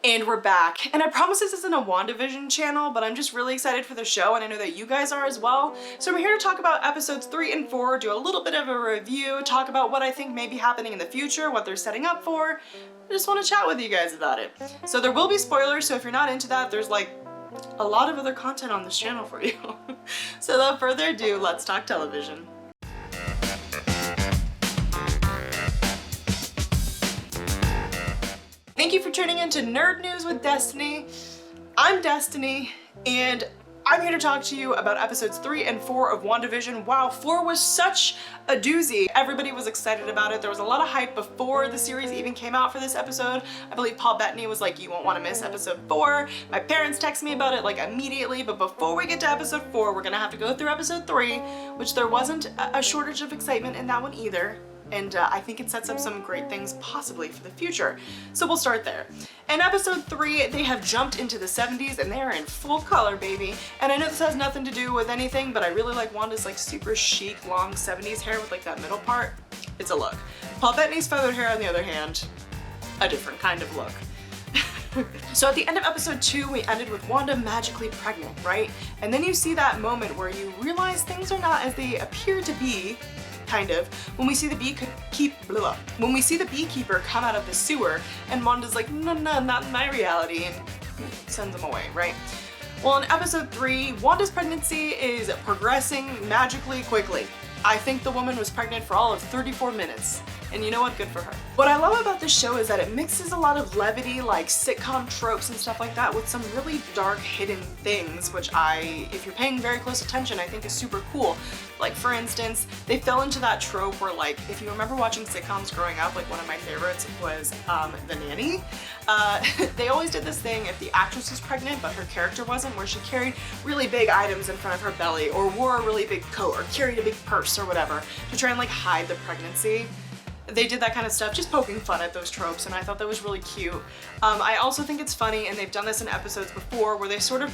And we're back. And I promise this isn't a WandaVision channel, but I'm just really excited for the show, and I know that you guys are as well. So I'm here to talk about episodes 3 and 4, do a little bit of a review, talk about what I think may be happening in the future, what they're setting up for. I just want to chat with you guys about it. So there will be spoilers, so if you're not into that, there's like a lot of other content on this channel for you. So without further ado, let's talk television. Thank you for tuning in to Nerd News with Destiny. I'm Destiny, and I'm here to talk to you about episodes 3 and 4 of WandaVision. Wow, 4 was such a doozy. Everybody was excited about it. There was a lot of hype before the series even came out for this episode. I believe Paul Bettany was like, you won't want to miss episode 4. My parents texted me about it like immediately, but before we get to episode 4, we're gonna have to go through episode 3, which there wasn't a shortage of excitement in that one either. And I think it sets up some great things possibly for the future. So we'll start there. In episode 3, they have jumped into the 70s and they are in full color, baby. And I know this has nothing to do with anything, but I really like Wanda's like super chic, long 70s hair with like that middle part. It's a look. Paul Bettany's feathered hair, on the other hand, a different kind of look. So at the end of episode 2, we ended with Wanda magically pregnant, right? And then you see that moment where you realize things are not as they appear to be. Kind of, when we see the beekeeper come out of the sewer and Wanda's like, no, not in my reality, and sends him away, right? Well, in episode 3, Wanda's pregnancy is progressing magically quickly. I think the woman was pregnant for all of 34 minutes. And you know what? Good for her. What I love about this show is that it mixes a lot of levity, like sitcom tropes and stuff like that, with some really dark hidden things, which if you're paying very close attention, I think is super cool. Like for instance, they fell into that trope where, like, if you remember watching sitcoms growing up, like one of my favorites was The Nanny. They always did this thing if the actress was pregnant but her character wasn't, where she carried really big items in front of her belly or wore a really big coat or carried a big purse or whatever to try and like hide the pregnancy. They did that kind of stuff, just poking fun at those tropes, and I thought that was really cute. I also think it's funny, and they've done this in episodes before, where they sort of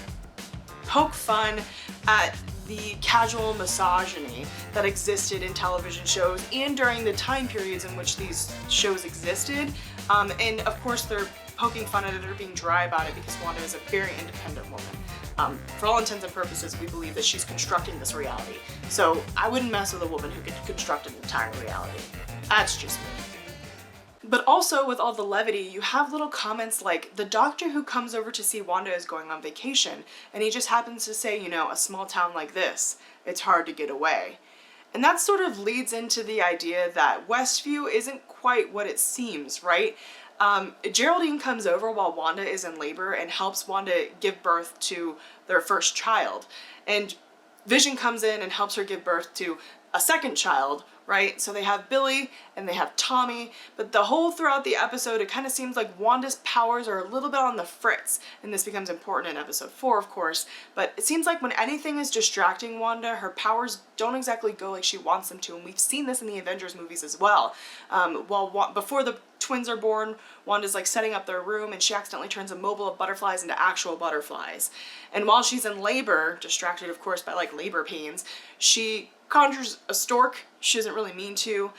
poke fun at the casual misogyny that existed in television shows and during the time periods in which these shows existed. And of course they're poking fun at it or being dry about it because Wanda is a very independent woman. For all intents and purposes, we believe that she's constructing this reality. So I wouldn't mess with a woman who could construct an entire reality. That's just me. But also with all the levity, you have little comments like the doctor who comes over to see Wanda is going on vacation, and he just happens to say, you know, a small town like this, it's hard to get away. And that sort of leads into the idea that Westview isn't quite what it seems, right? Geraldine comes over while Wanda is in labor and helps Wanda give birth to their first child. And Vision comes in and helps her give birth to a second child, right? So they have Billy and they have Tommy, but the whole throughout the episode, it kind of seems like Wanda's powers are a little bit on the fritz, and this becomes important in episode 4, of course, but it seems like when anything is distracting Wanda, her powers don't exactly go like she wants them to, and we've seen this in the Avengers movies as well. Before the twins are born, Wanda's like setting up their room and she accidentally turns a mobile of butterflies into actual butterflies. And while she's in labor, distracted of course by like labor pains, she conjures a stork she doesn't really mean to,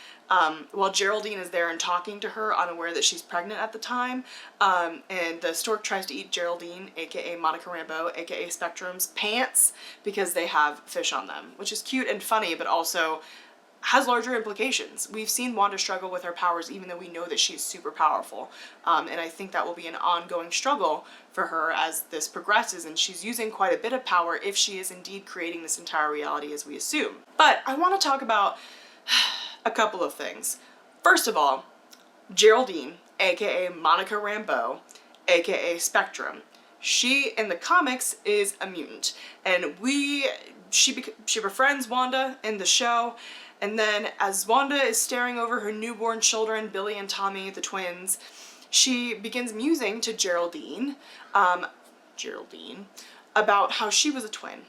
while Geraldine is there and talking to her, unaware that she's pregnant at the time. And the stork tries to eat Geraldine, aka Monica Rambeau, aka Spectrum's pants, because they have fish on them, which is cute and funny, but also has larger implications. We've seen Wanda struggle with her powers even though we know that she's super powerful. And I think that will be an ongoing struggle for her as this progresses, and she's using quite a bit of power if she is indeed creating this entire reality as we assume. But I want to talk about a couple of things. First of all, Geraldine, aka Monica Rambeau, aka Spectrum. She, in the comics, is a mutant, and she befriends Wanda in the show. And then as Wanda is staring over her newborn children, Billy and Tommy, the twins, she begins musing to Geraldine, about how she was a twin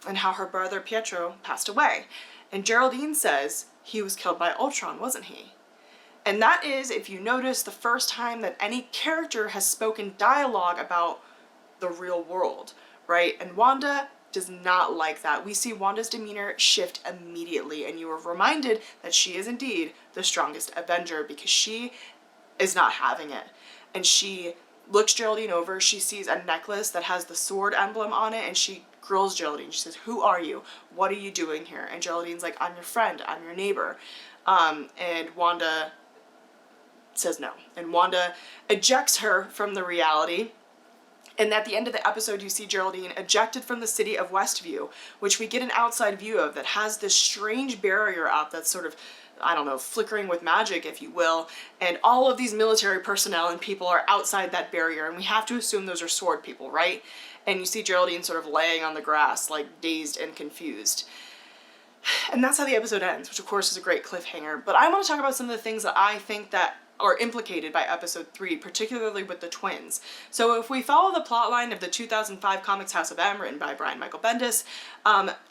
and how her brother Pietro passed away. And Geraldine says, he was killed by Ultron, wasn't he? And that is, if you notice, the first time that any character has spoken dialogue about the real world, right? And Wanda does not like that. We see Wanda's demeanor shift immediately, and you are reminded that she is indeed the strongest Avenger because she is not having it. And she looks Geraldine over. She sees a necklace that has the sword emblem on it, and she grills Geraldine. She says, "Who are you? What are you doing here?" And Geraldine's like, "I'm your friend. I'm your neighbor." And Wanda says no. And Wanda ejects her from the reality. And at the end of the episode, you see Geraldine ejected from the city of Westview, which we get an outside view of that has this strange barrier up that's sort of, I don't know, flickering with magic, if you will. And all of these military personnel and people are outside that barrier, and we have to assume those are sword people, right? And you see Geraldine sort of laying on the grass, like dazed and confused. And that's how the episode ends, which of course is a great cliffhanger. But I want to talk about some of the things that I think that are implicated by episode 3, particularly with the twins. So if we follow the plotline of the 2005 comics House of M, written by Brian Michael Bendis,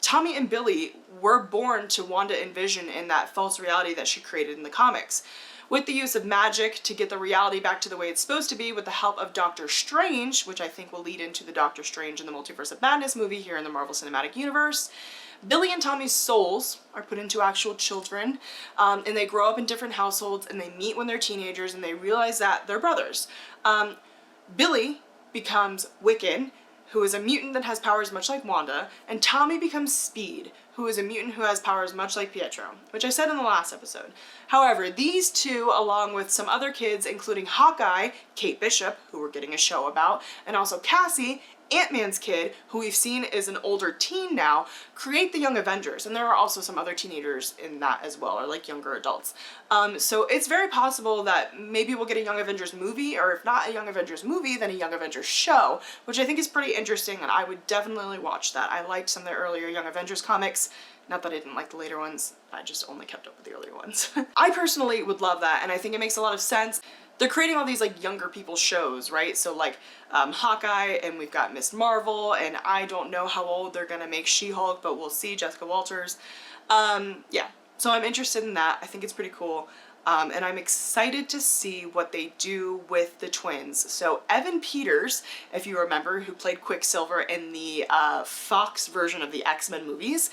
Tommy and Billy were born to Wanda and Vision in that false reality that she created in the comics. With the use of magic to get the reality back to the way it's supposed to be, with the help of Doctor Strange, which I think will lead into the Doctor Strange and the Multiverse of Madness movie here in the Marvel Cinematic Universe, Billy and Tommy's souls are put into actual children, and they grow up in different households, and they meet when they're teenagers, and they realize that they're brothers. Billy becomes Wiccan, who is a mutant that has powers much like Wanda, and Tommy becomes Speed, who is a mutant who has powers much like Pietro, which I said in the last episode. However, these two, along with some other kids, including Hawkeye, Kate Bishop, who we're getting a show about, and also Cassie, Ant-Man's kid, who we've seen is an older teen now, create the Young Avengers, and there are also some other teenagers in that as well, or like younger adults. So it's very possible that maybe we'll get a Young Avengers movie, or if not a Young Avengers movie, then a Young Avengers show, which I think is pretty interesting, and I would definitely watch that. I liked some of the earlier Young Avengers comics. Not that I didn't like the later ones, I just only kept up with the earlier ones. I personally would love that, and I think it makes a lot of sense. They're creating all these like younger people shows, right? So like Hawkeye, and we've got Miss Marvel, and I don't know how old they're gonna make She-Hulk, but we'll see, Jessica Walters. Yeah, so I'm interested in that. I think it's pretty cool. And I'm excited to see what they do with the twins. So Evan Peters, if you remember, who played Quicksilver in the Fox version of the X-Men movies,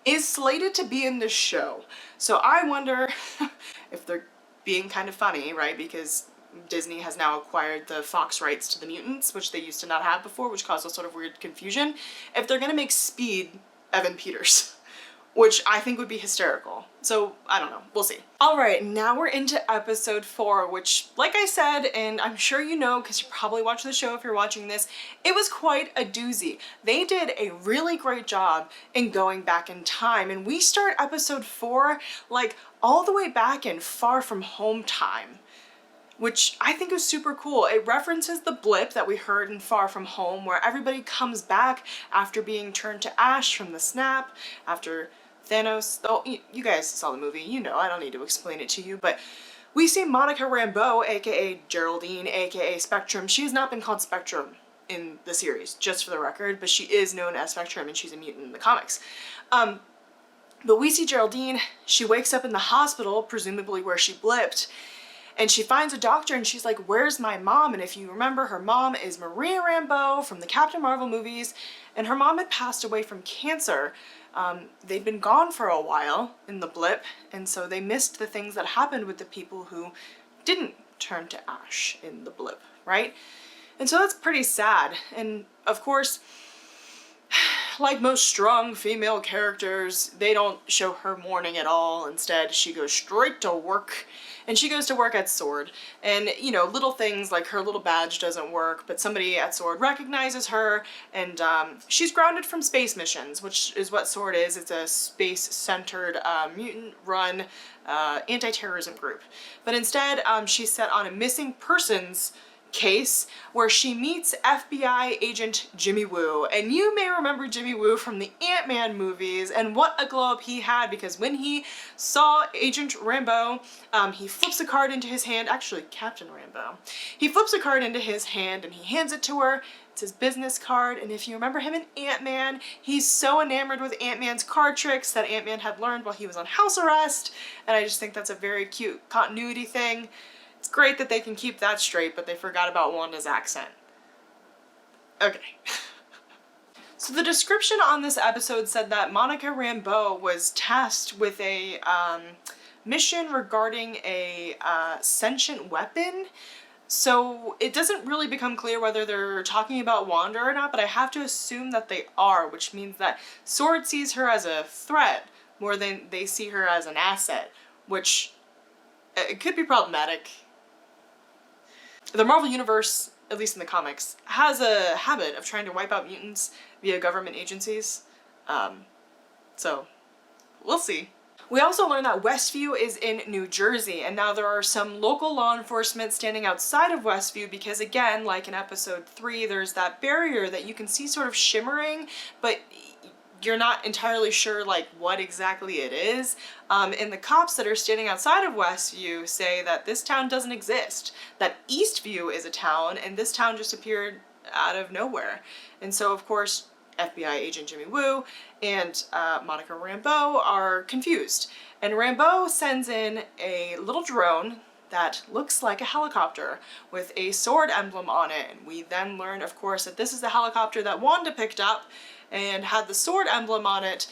is slated to be in this show. So I wonder if they're being kind of funny, right? Because Disney has now acquired the Fox rights to the mutants, which they used to not have before, which caused a sort of weird confusion. If they're gonna make Speed Evan Peters, which I think would be hysterical. So I don't know, we'll see. All right, now we're into episode 4, which, like I said, and I'm sure you know because you probably watch the show if you're watching this, it was quite a doozy. They did a really great job in going back in time, and we start episode 4 like all the way back in Far From Home time, which I think is super cool. It references the blip that we heard in Far From Home, where everybody comes back after being turned to ash from the snap, after Thanos. Oh, you guys saw the movie, you know, I don't need to explain it to you, but we see Monica Rambeau, aka Geraldine, aka Spectrum. She has not been called Spectrum in the series, just for the record, but she is known as Spectrum, and she's a mutant in the comics. But we see Geraldine, she wakes up in the hospital, presumably where she blipped, and she finds a doctor, and she's like, "Where's my mom?" And if you remember, her mom is Maria Rambeau from the Captain Marvel movies, and her mom had passed away from cancer. They'd been gone for a while in the blip, and so they missed the things that happened with the people who didn't turn to ash in the blip, right? And so that's pretty sad. And of course, like most strong female characters, they don't show her mourning at all. Instead, she goes straight to work, and she goes to work at SWORD. And, you know, little things like her little badge doesn't work, but somebody at SWORD recognizes her, and she's grounded from space missions, which is what SWORD is. It's a space-centered, mutant-run anti-terrorism group. But instead, she's set on a missing persons case where she meets FBI agent Jimmy Woo, and you may remember Jimmy Woo from the Ant-Man movies, and what a glow up he had, because when he saw Agent Rambeau, he flips a card into his hand, actually Captain Rambeau, he flips a card into his hand and he hands it to her. It's his business card, and if you remember him in Ant-Man, he's so enamored with Ant-Man's card tricks that Ant-Man had learned while he was on house arrest, and I just think that's a very cute continuity thing. It's great that they can keep that straight, but they forgot about Wanda's accent. Okay. So the description on this episode said that Monica Rambeau was tasked with a mission regarding a sentient weapon So it doesn't really become clear whether they're talking about Wanda or not, but I have to assume that they are, which means that S.W.O.R.D. sees her as a threat more than they see her as an asset, which it could be problematic. The Marvel Universe, at least in the comics, has a habit of trying to wipe out mutants via government agencies. So we'll see. We also learned that Westview is in New Jersey, and now there are some local law enforcement standing outside of Westview because, again, like in episode 3, there's that barrier that you can see sort of shimmering, but you're not entirely sure like what exactly it is. And the cops that are standing outside of Westview say that this town doesn't exist, that Eastview is a town, and this town just appeared out of nowhere. And so, of course, FBI agent Jimmy Woo and Monica Rambeau are confused. And Rambeau sends in a little drone that looks like a helicopter with a S.W.O.R.D. emblem on it. And we then learn, of course, that this is the helicopter that Wanda picked up and had the S.W.O.R.D. emblem on it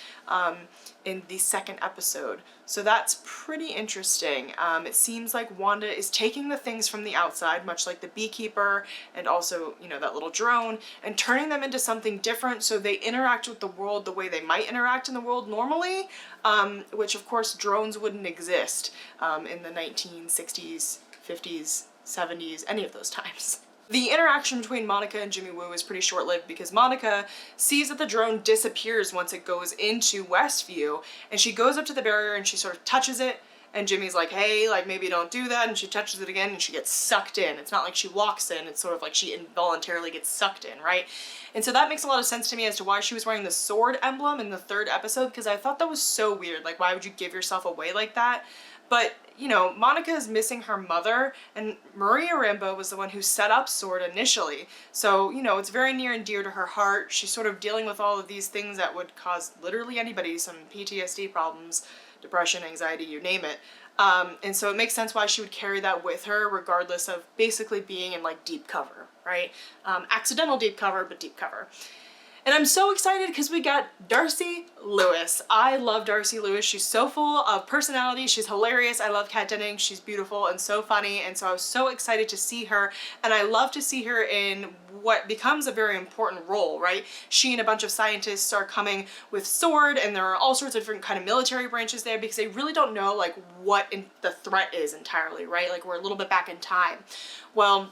in the second episode. So that's pretty interesting. It seems like Wanda is taking the things from the outside, much like the beekeeper and also, you know, that little drone, and turning them into something different so they interact with the world the way they might interact in the world normally, which of course drones wouldn't exist in the 1960s, 50s, 70s, any of those times. The interaction between Monica and Jimmy Woo is pretty short-lived because Monica sees that the drone disappears once it goes into Westview, and she goes up to the barrier and she sort of touches it, and Jimmy's like, hey, like maybe don't do that, and she touches it again and she gets sucked in. It's not like she walks in, it's sort of like she involuntarily gets sucked in, right? And so that makes a lot of sense to me as to why she was wearing the S.W.O.R.D. emblem in the third episode, because I thought that was so weird. Like, why would you give yourself away like that? But, you know, Monica is missing her mother, and Maria Rambeau was the one who set up S.W.O.R.D. initially. So, you know, it's very near and dear to her heart. She's sort of dealing with all of these things that would cause literally anybody some PTSD problems, depression, anxiety, you name it. And so it makes sense why she would carry that with her, regardless of basically being in, like, deep cover, right? Accidental deep cover, but deep cover. And I'm so excited because we got Darcy Lewis. I love Darcy Lewis. She's so full of personality. She's hilarious. I love Kat Dennings. She's beautiful and so funny. And so I was so excited to see her. And I love to see her in what becomes a very important role, right? She and a bunch of scientists are coming with S.W.O.R.D. and there are all sorts of different kind of military branches there because they really don't know like what the threat is entirely, right? Like we're a little bit back in time. Well,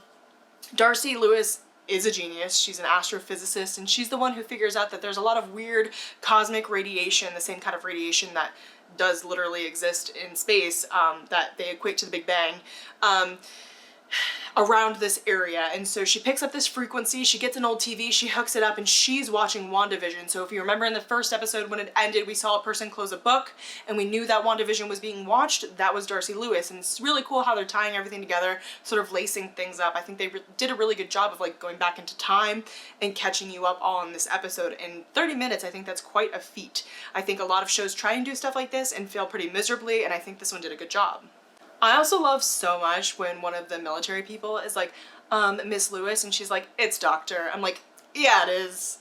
Darcy Lewis is a genius. She's an astrophysicist, and she's the one who figures out that there's a lot of weird cosmic radiation, the same kind of radiation that does literally exist in space, that they equate to the Big Bang, around this area. And so she picks up this frequency, she gets an old TV, she hooks it up, and she's watching WandaVision. So if you remember in the first episode when it ended, we saw a person close a book and we knew that WandaVision was being watched. That was Darcy Lewis. And it's really cool how they're tying everything together, sort of lacing things up. I think they did a really good job of like going back into time and catching you up all in this episode. In 30 minutes, I think that's quite a feat. I think a lot of shows try and do stuff like this and fail pretty miserably, and I think this one did a good job. I also love so much when one of the military people is like, Miss Lewis, and she's like, it's Doctor. I'm like, yeah, it is.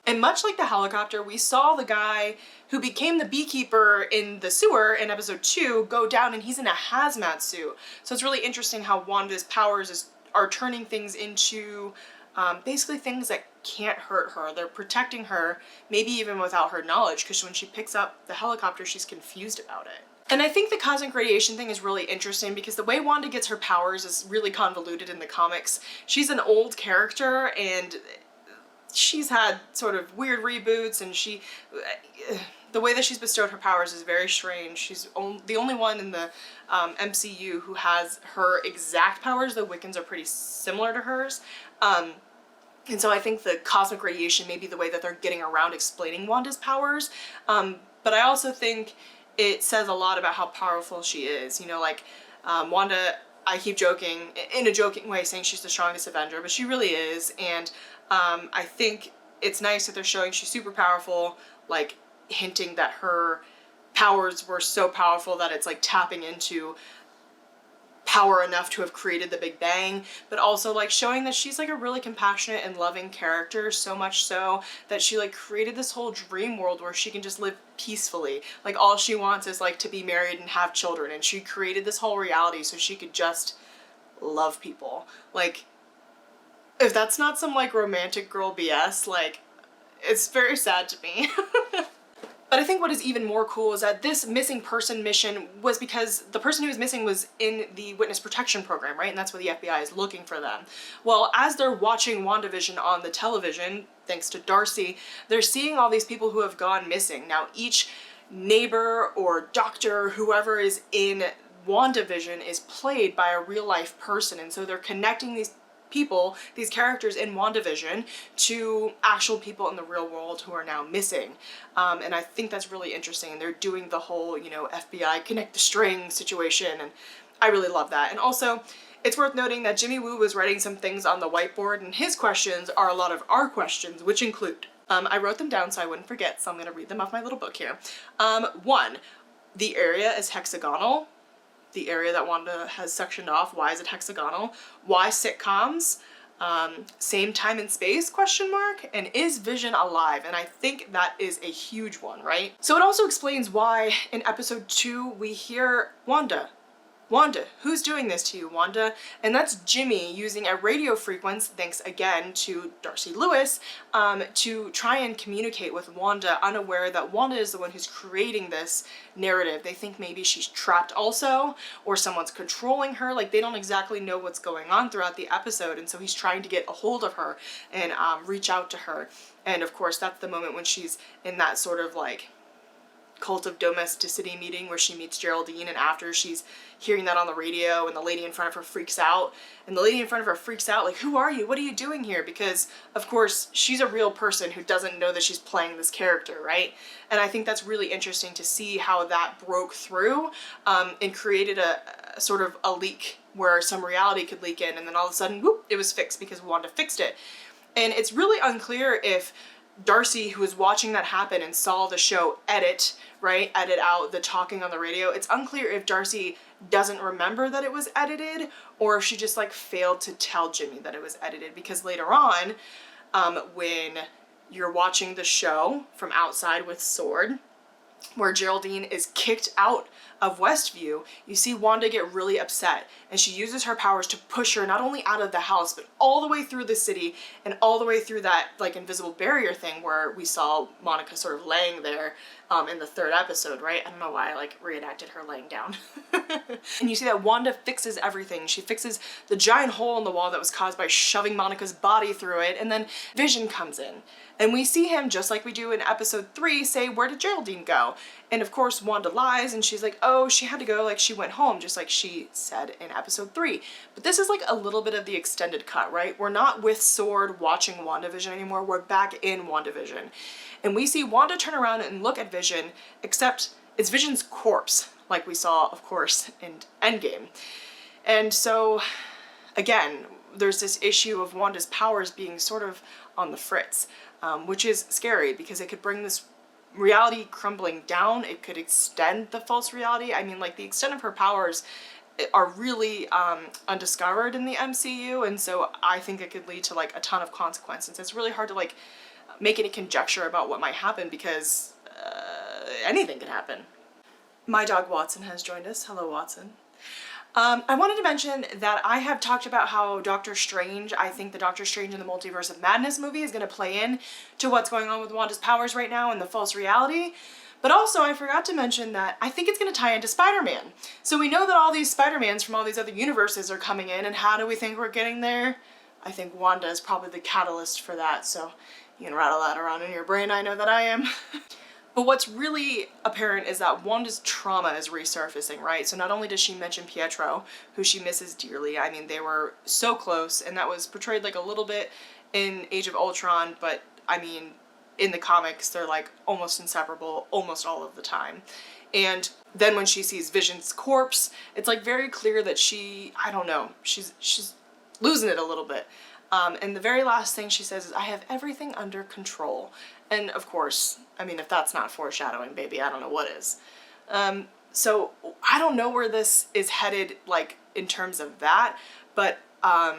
And much like the helicopter, we saw the guy who became the beekeeper in the sewer in episode 2 go down, and he's in a hazmat suit. So it's really interesting how Wanda's powers are turning things into basically things that can't hurt her. They're protecting her, maybe even without her knowledge, because when she picks up the helicopter, she's confused about it. And I think the cosmic radiation thing is really interesting because the way Wanda gets her powers is really convoluted in the comics. She's an old character and she's had sort of weird reboots, and the way that she's bestowed her powers is very strange. She's the only one in the MCU who has her exact powers. The Wiccans are pretty similar to hers. And so I think the cosmic radiation may be the way that they're getting around explaining Wanda's powers. But I also think it says a lot about how powerful she is. You know, like Wanda, I keep joking, in a joking way, saying she's the strongest Avenger, but she really is. And I think it's nice that they're showing she's super powerful, like hinting that her powers were so powerful that it's like tapping into power enough to have created the Big Bang, but also like showing that she's like a really compassionate and loving character, so much so that she like created this whole dream world where she can just live peacefully. Like all she wants is like to be married and have children, and she created this whole reality so she could just love people. Like, if that's not some like romantic girl BS, like, it's very sad to me. But I think what is even more cool is that this missing person mission was because the person who was missing was in the witness protection program, right? And that's why the FBI is looking for them. Well, as they're watching WandaVision on the television, thanks to Darcy, they're seeing all these people who have gone missing. Now, each neighbor or doctor, whoever is in WandaVision, is played by a real life person. And so they're connecting these people, these characters in WandaVision, to actual people in the real world who are now missing. And I think that's really interesting. And they're doing the whole, you know, FBI connect the string situation, and I really love that. And also, it's worth noting that Jimmy Woo was writing some things on the whiteboard, and his questions are a lot of our questions, which include, I wrote them down so I wouldn't forget, so I'm gonna read them off my little book here. 1, the area is hexagonal. The area that Wanda has sectioned off, why is it hexagonal? Why sitcoms? Same time and space, question mark? And is Vision alive? And I think that is a huge one, right? So it also explains why in episode 2 we hear Wanda, who's doing this to you, Wanda? And that's Jimmy using a radio frequency, thanks again to Darcy Lewis, to try and communicate with Wanda, unaware that Wanda is the one who's creating this narrative. They think maybe she's trapped also, or someone's controlling her. Like, they don't exactly know what's going on throughout the episode, and so he's trying to get a hold of her and reach out to her. And of course, that's the moment when she's in that sort of like cult of domesticity meeting where she meets Geraldine, and after she's hearing that on the radio and the lady in front of her freaks out, and the lady in front of her freaks out like, who are you? What are you doing here? Because of course she's a real person who doesn't know that she's playing this character, right? And I think that's really interesting to see how that broke through and created a sort of a leak where some reality could leak in, and then all of a sudden, whoop, it was fixed because Wanda fixed it. And it's really unclear if Darcy, who was watching that happen and saw the show edit out the talking on the radio, it's unclear if Darcy doesn't remember that it was edited, or if she just like failed to tell Jimmy that it was edited, because later on, when you're watching the show from outside with Sword, where Geraldine is kicked out of Westview, you see Wanda get really upset, and she uses her powers to push her not only out of the house, but all the way through the city and all the way through that like invisible barrier thing where we saw Monica sort of laying there in the 3rd episode, right? I don't know why I like reenacted her laying down. And you see that Wanda fixes everything. She fixes the giant hole in the wall that was caused by shoving Monica's body through it, and then Vision comes in. And we see him, just like we do in episode 3, say, where did Geraldine go? And of course, Wanda lies, and she's like, oh, she had to go, like she went home, just like she said in episode 3. But this is like a little bit of the extended cut, right? We're not with Sword watching WandaVision anymore, we're back in WandaVision. And we see Wanda turn around and look at Vision, except it's Vision's corpse, like we saw, of course, in Endgame. And so, again, there's this issue of Wanda's powers being sort of on the fritz, which is scary because it could bring this reality crumbling down. It could extend the false reality. I mean, like, the extent of her powers are really undiscovered in the MCU, and so I think it could lead to like a ton of consequences. It's really hard to like make any conjecture about what might happen because anything could happen. My dog Watson has joined us. Hello, Watson. I wanted to mention that I have talked about how Doctor Strange, I think the Doctor Strange in the Multiverse of Madness movie is going to play in to what's going on with Wanda's powers right now and the false reality. But also, I forgot to mention that I think it's going to tie into Spider-Man. So we know that all these Spider-Mans from all these other universes are coming in, and how do we think we're getting there? I think Wanda is probably the catalyst for that, so you can rattle that around in your brain, I know that I am. But what's really apparent is that Wanda's trauma is resurfacing, right? So not only does she mention Pietro, who she misses dearly, I mean, they were so close, and that was portrayed like a little bit in Age of Ultron, but I mean, in the comics, they're like almost inseparable almost all of the time. And then when she sees Vision's corpse, it's like very clear that she, I don't know, she's losing it a little bit. And the very last thing she says is, I have everything under control. And of course, I mean, if that's not foreshadowing, baby, I don't know what is. So I don't know where this is headed, like, in terms of that, but I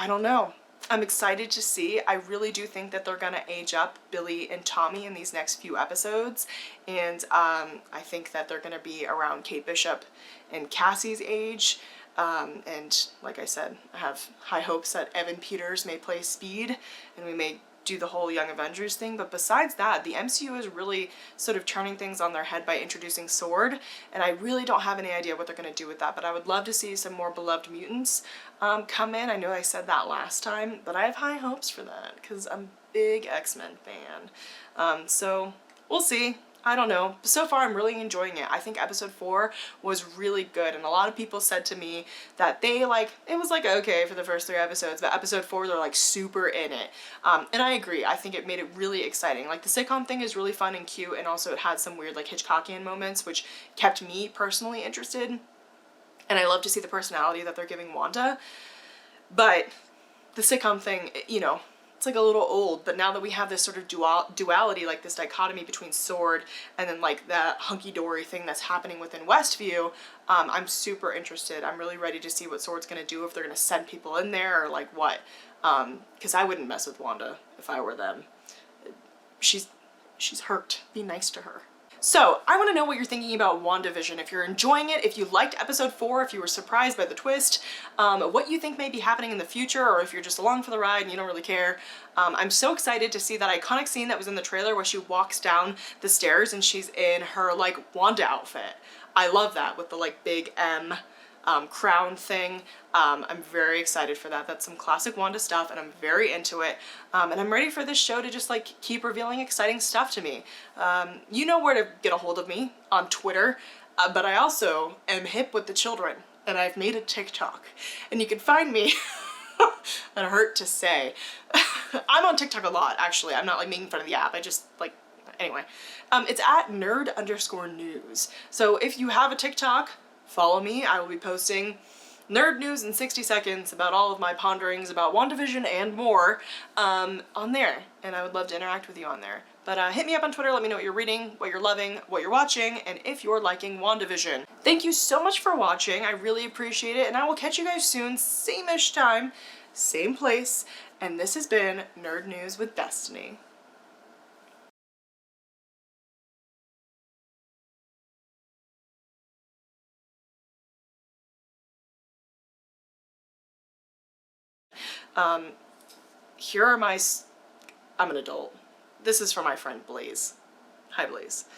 don't know. I'm excited to see. I really do think that they're gonna age up Billy and Tommy in these next few episodes, and I think that they're gonna be around Kate Bishop and Cassie's age. And like I said, I have high hopes that Evan Peters may play Speed and we may do the whole Young Avengers thing. But besides that, the MCU is really sort of turning things on their head by introducing Sword, and I really don't have any idea what they're going to do with that, but I would love to see some more beloved mutants come in. I know I said that last time, but I have high hopes for that because I'm a big X-Men fan. So we'll see. I don't know. So far, I'm really enjoying it. I think episode 4 was really good, and a lot of people said to me that they it was okay for the first 3 episodes, but episode 4, they're super in it. And I agree. I think it made it really exciting. Like, the sitcom thing is really fun and cute, and also it had some weird Hitchcockian moments, which kept me personally interested. And I love to see the personality that they're giving Wanda. But the sitcom thing, it's a little old, but now that we have this sort of duality, this dichotomy between Sword and then that hunky-dory thing that's happening within Westview, I'm super interested. I'm really ready to see what Sword's gonna do, if they're gonna send people in there or what. Because I wouldn't mess with Wanda if I were them. She's hurt. Be nice to her. So, I want to know what you're thinking about WandaVision, if you're enjoying it, if you liked episode 4, if you were surprised by the twist, what you think may be happening in the future, or if you're just along for the ride and you don't really care. I'm so excited to see that iconic scene that was in the trailer where she walks down the stairs and she's in her, Wanda outfit. I love that with the, big M crown thing. I'm very excited for that. That's some classic Wanda stuff, and I'm very into it. And I'm ready for this show to just keep revealing exciting stuff to me. You know where to get a hold of me, on Twitter, but I also am hip with the children, and I've made a TikTok. And you can find me, that hurt to say. I'm on TikTok a lot, actually. I'm not making fun of the app. I just anyway. It's at nerd_news. So if you have a TikTok, follow me. I will be posting nerd news in 60 seconds about all of my ponderings about WandaVision and more on there. And I would love to interact with you on there. But hit me up on Twitter, let me know what you're reading, what you're loving, what you're watching, and if you're liking WandaVision. Thank you so much for watching. I really appreciate it, and I will catch you guys soon, same-ish time, same place. And this has been Nerd News with Destiny. Here are my... I'm an adult. This is for my friend Blaze. Hi, Blaze.